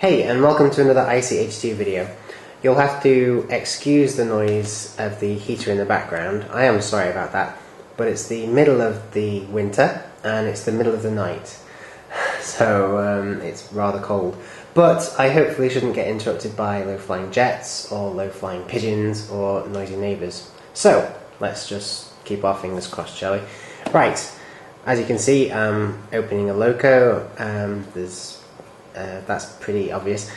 Hey, and welcome to another ICH2 video. You'll have to excuse the noise of the heater in the background. I am sorry about that, but it's the middle of the winter and it's the middle of the night, so it's rather cold. But I hopefully shouldn't get interrupted by low-flying jets or low-flying pigeons or noisy neighbours. So let's just keep our fingers crossed, shall we? Right, as you can see, I'm opening a loco. That's pretty obvious,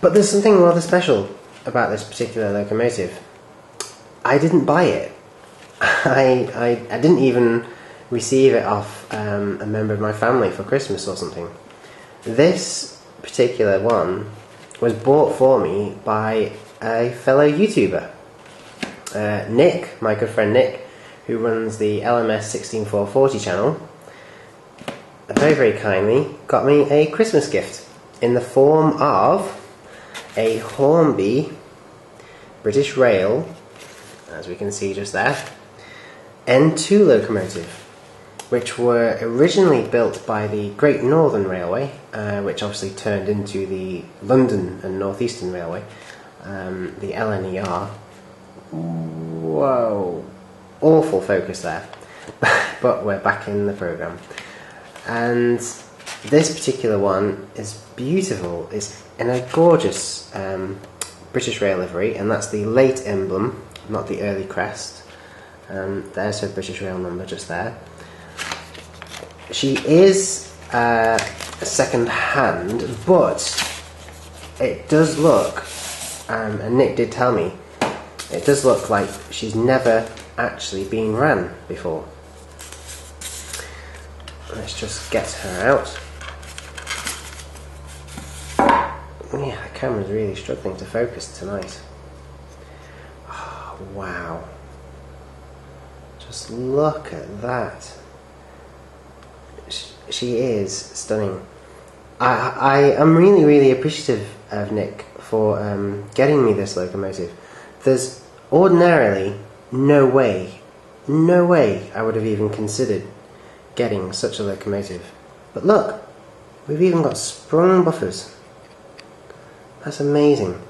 but there's something rather special about this particular locomotive. I didn't buy it. I didn't even receive it off a member of my family for Christmas or something. This particular one was bought for me by a fellow YouTuber, Nick, my good friend Nick, who runs the LMS 16440 channel. Very kindly got me a Christmas gift in the form of a Hornby British Rail, as we can see just there, N2 locomotive, which were originally built by the Great Northern Railway, which obviously turned into the London and North Eastern Railway, the LNER. Whoa, awful focus there, but we're back in the programme. And this particular one is beautiful. It's in a gorgeous British Rail livery, and that's the late emblem, not the early crest. There's her British Rail number just there. She is second hand, but it does look, and Nick did tell me, it does look like she's never actually been ran before. Let's just get her out. Yeah, the camera's really struggling to focus tonight. Oh, wow. Just look at that. She is stunning. I am really appreciative of Nick for getting me this locomotive. There's ordinarily no way I would have even considered getting such a locomotive. But look, we've even got sprung buffers. That's amazing.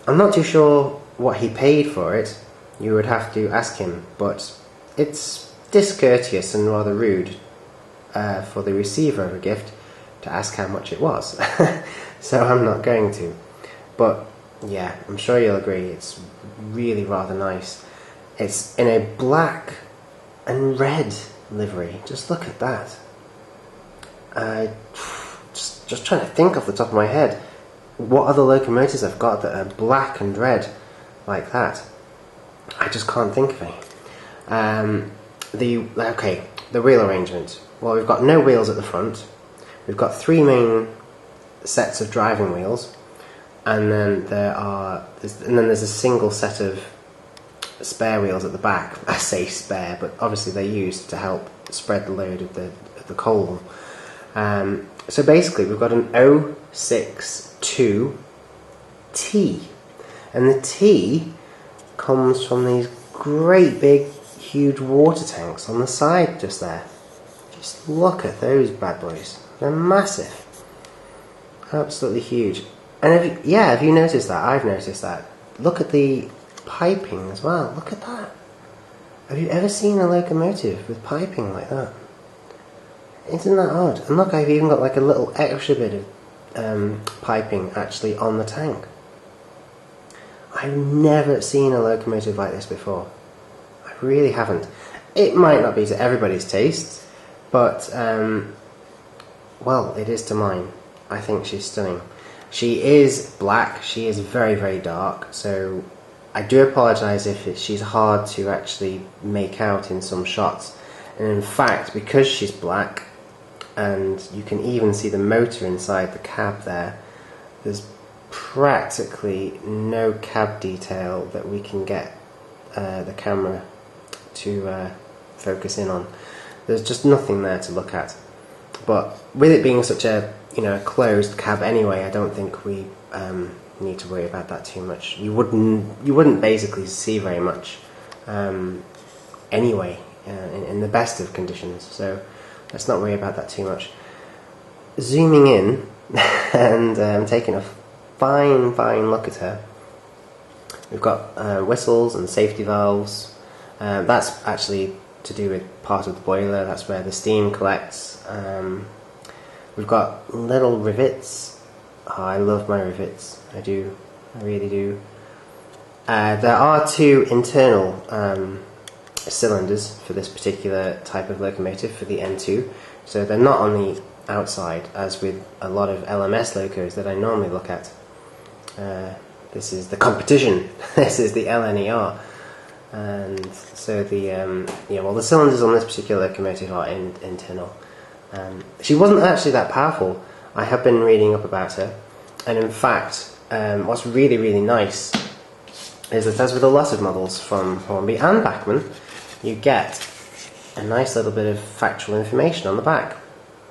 I'm not too sure what he paid for it. You would have to ask him, but it's discourteous and rather rude for the receiver of a gift to ask how much it was. So I'm not going to. But yeah, I'm sure you'll agree, it's really rather nice. It's in a black and red livery. Just look at that. Just trying to think off the top of my head what other locomotives I've got that are black and red like that. I just can't think of any. The wheel arrangement. Well, we've got no wheels at the front. We've got three main sets of driving wheels, and then there's a single set of spare wheels at the back. I say spare, but obviously they're used to help spread the load of the coal. So basically we've got an 062 T, and the T comes from these great big huge water tanks on the side just there. Just look at those bad boys. They're massive, absolutely huge. And have you noticed that? I've noticed that. Look at the piping as well. Look at that. Have you ever seen a locomotive with piping like that? Isn't that odd? And look, I've even got like a little extra bit of piping actually on the tank. I've never seen a locomotive like this before. I really haven't. It might not be to everybody's taste, but well, it is to mine. I think she's stunning. She is black. She is very dark, so I do apologise if she's hard to actually make out in some shots. And in fact, because she's black, and you can even see the motor inside the cab there, there's practically no cab detail that we can get the camera to focus in on. There's just nothing there to look at. But with it being such a closed cab anyway, I don't think we need to worry about that too much. You wouldn't basically see very much anyway in the best of conditions, so let's not worry about that too much. zooming in and taking a fine look at her, we've got whistles and safety valves. That's actually to do with part of the boiler. That's where the steam collects. We've got little rivets. Oh, I love my rivets. I do. I really do. There are two internal cylinders for this particular type of locomotive, for the N2. So they're not on the outside, as with a lot of LMS locos that I normally look at. This is the competition. This is the LNER. And so the cylinders on this particular locomotive are internal. She wasn't actually that powerful. I have been reading up about her, and in fact, what's really nice is that, as with a lot of models from Hornby and Bachmann, you get a nice little bit of factual information on the back.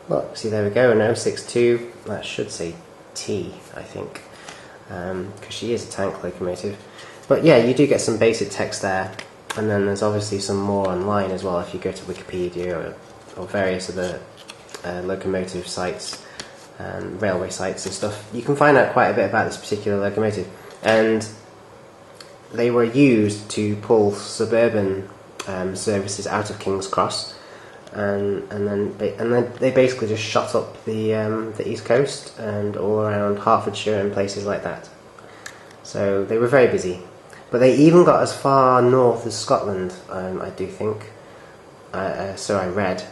Look, see, there we go, an 062, that should say T, I think, because she is a tank locomotive. But yeah, you do get some basic text there, and then there's obviously some more online as well if you go to Wikipedia or various other locomotive sites, railway sites and stuff. You can find out quite a bit about this particular locomotive, and they were used to pull suburban services out of King's Cross, and then they basically just shot up the east coast and all around Hertfordshire and places like that. So they were very busy, but they even got as far north as Scotland, I do think. So I read.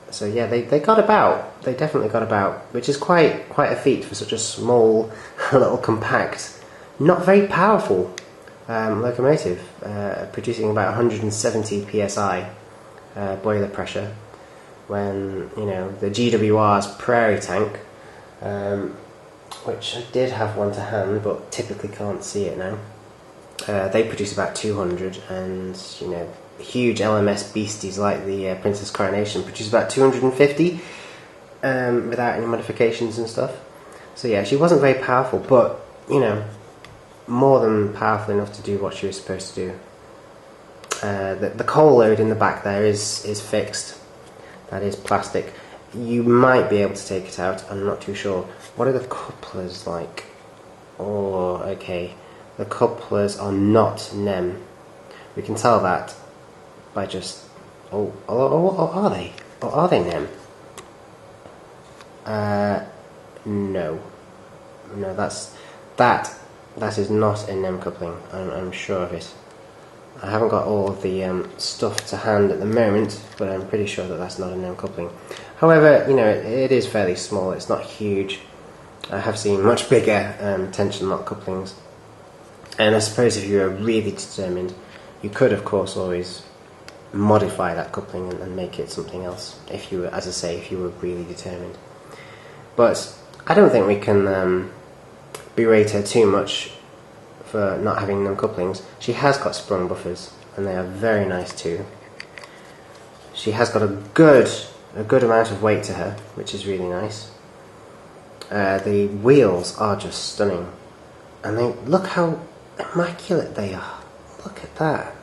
So yeah, they got about. They definitely got about, which is quite a feat for such a small, little compact, not very powerful locomotive, producing about 170 psi boiler pressure, when, you know, the GWR's Prairie tank, which I did have one to hand but typically can't see it now, they produce about 200, and, you know, huge LMS beasties like the Princess Coronation produce about 250 without any modifications and stuff. So yeah, she wasn't very powerful, but, you know, more than powerful enough to do what she was supposed to do. The coal load in the back there is fixed. That is plastic. You might be able to take it out, I'm not too sure. What are the couplers like? Oh, okay. The couplers are not NEM. We can tell that by just... Oh, are they? Or are they NEM? No. No, that is not a NEM coupling. I'm sure of it. I haven't got all of the stuff to hand at the moment, but I'm pretty sure that that's not a NEM coupling. However, you know, it is fairly small. It's not huge. I have seen much bigger tension lock couplings. And I suppose if you were really determined, you could, of course, always modify that coupling and make it something else, if you were, as I say, if you were really determined. But I don't think we can berate her too much for not having NEM couplings. She has got sprung buffers, and they are very nice too. She has got a good amount of weight to her, which is really nice. The wheels are just stunning, and look how immaculate they are. Look at that.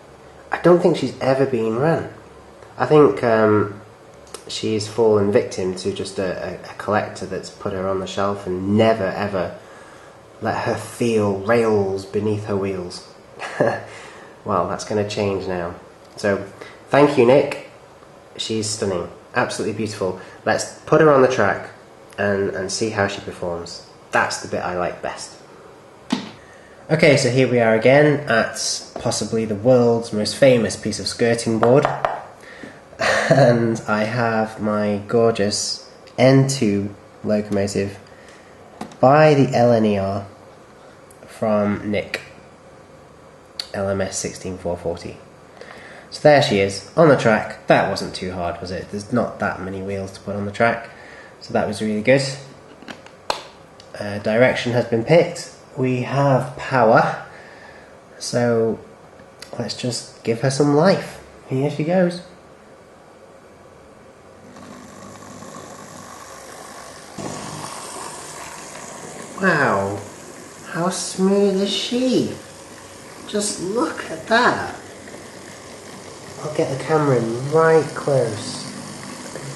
I don't think she's ever been run. I think she's fallen victim to just a collector that's put her on the shelf and never ever let her feel rails beneath her wheels. Well, that's going to change now. So, thank you, Nick. She's stunning. Absolutely beautiful. Let's put her on the track and see how she performs. That's the bit I like best. Okay, so here we are again at possibly the world's most famous piece of skirting board. And I have my gorgeous N2 locomotive by the LNER from Nick, LMS 16440. So there she is, on the track. That wasn't too hard, was it? There's not that many wheels to put on the track, so that was really good. Direction has been picked. We have power, so let's just give her some life. Here she goes. Wow, how smooth is she? Just look at that. I'll get the camera in right close.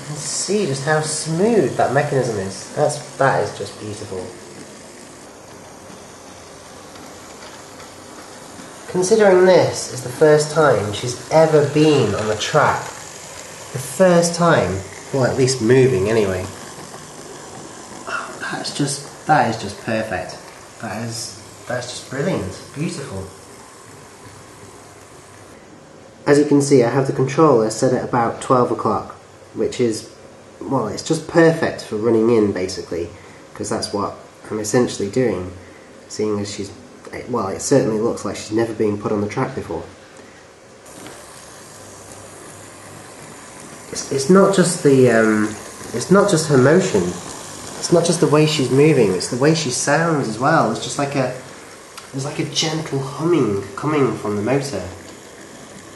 can see just how smooth that mechanism is. That is just beautiful. Considering this is the first time she's ever been on the track, the first time, well, at least moving anyway. Oh, that is just perfect. That's just brilliant, beautiful. As you can see, I have the controller set at about 12 o'clock, which is, well, it's just perfect for running in basically, because that's what I'm essentially doing, seeing as she's, well, it certainly looks like she's never been put on the track before. It's not just it's not just her motion, it's not just the way she's moving, it's the way she sounds as well. It's just like there's like a gentle humming coming from the motor.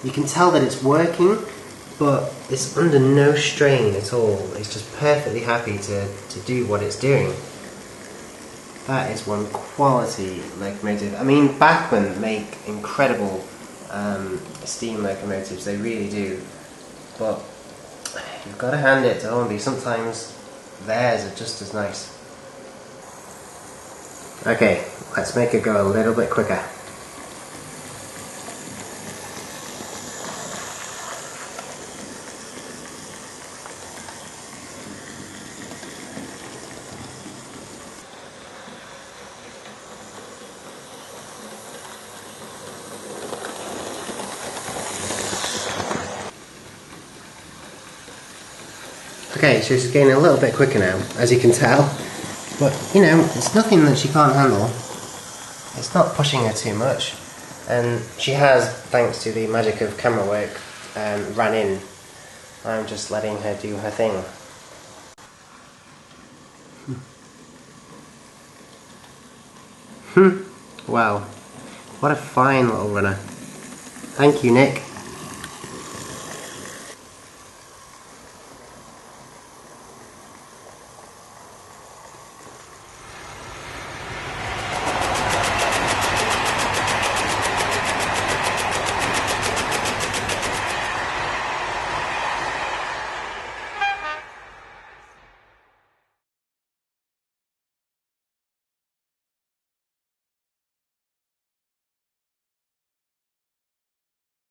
You can tell that it's working, but it's under no strain at all. It's just perfectly happy to do what it's doing. That is one quality locomotive. I mean, Bachmann make incredible steam locomotives, they really do. But you've got to hand it to Hornby, sometimes theirs are just as nice. Okay, let's make it go a little bit quicker. Okay, so she's getting a little bit quicker now, as you can tell. But, you know, it's nothing that she can't handle. It's not pushing her too much. And she has, thanks to the magic of camera work, ran in. I'm just letting her do her thing. Wow, what a fine little runner. Thank you, Nick.